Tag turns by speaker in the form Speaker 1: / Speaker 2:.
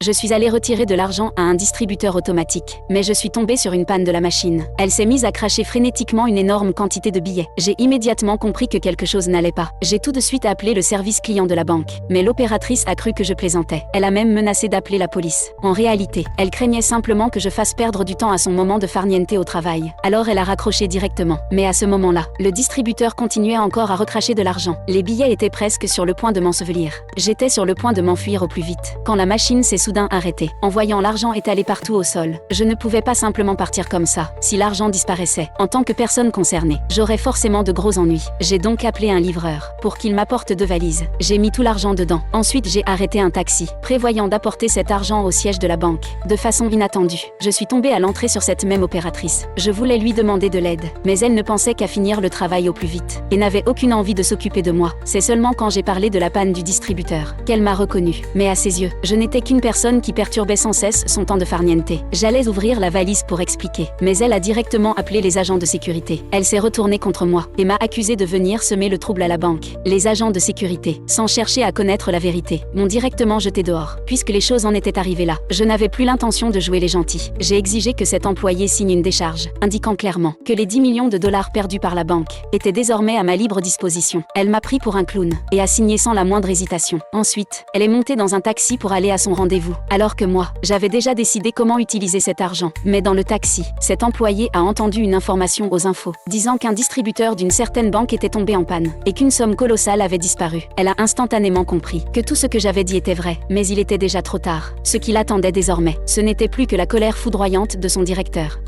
Speaker 1: Je suis allée retirer de l'argent à un distributeur automatique, mais je suis tombée sur une panne de la machine. Elle s'est mise à cracher frénétiquement une énorme quantité de billets. J'ai immédiatement compris que quelque chose n'allait pas. J'ai tout de suite appelé le service client de la banque, mais l'opératrice a cru que je plaisantais. Elle a même menacé d'appeler la police. En réalité, elle craignait simplement que je fasse perdre du temps à son moment de farniente au travail. Alors elle a raccroché directement. Mais à ce moment-là, le distributeur continuait encore à recracher de l'argent. Les billets étaient presque sur le point de m'ensevelir. J'étais sur le point de m'enfuir au plus vite, quand la machine s'est soudain arrêtée, en voyant l'argent étalé partout au sol. Je ne pouvais pas simplement partir comme ça. Si l'argent disparaissait, en tant que personne concernée, j'aurais forcément de gros ennuis. J'ai donc appelé un livreur, pour qu'il m'apporte 2 valises. J'ai mis tout l'argent dedans. Ensuite j'ai arrêté un taxi, prévoyant d'apporter cet argent au siège de la banque. De façon inattendue, je suis tombée à l'entrée sur cette même opératrice. Je voulais lui demander de l'aide, mais elle ne pensait qu'à finir le travail au plus vite, et n'avait aucune envie de s'occuper de moi. C'est seulement quand j'ai parlé de la panne du distributeur qu'elle m'a reconnue. Mais à ses yeux, je n'étais qu'une personne qui perturbait sans cesse son temps de farniente. J'allais ouvrir la valise pour expliquer, mais elle a directement appelé les agents de sécurité. Elle s'est retournée contre moi et m'a accusé de venir semer le trouble à la banque. Les agents de sécurité, sans chercher à connaître la vérité, m'ont directement jeté dehors. Puisque les choses en étaient arrivées là, je n'avais plus l'intention de jouer les gentils. J'ai exigé que cet employé signe une décharge, indiquant clairement que les 10 millions de dollars perdus par la banque étaient désormais à ma libre disposition. Elle m'a pris pour un clown et a signé sans la moindre hésitation. Ensuite, elle est montée dans un taxi pour aller à son rendez-vous, alors que moi, j'avais déjà décidé comment utiliser cet argent. Mais dans le taxi, cet employé a entendu une information aux infos, disant qu'un distributeur d'une certaine banque était tombé en panne, et qu'une somme colossale avait disparu. Elle a instantanément compris que tout ce que j'avais dit était vrai, mais il était déjà trop tard. Ce qui l'attendait désormais, ce n'était plus que la colère foudroyante de son directeur.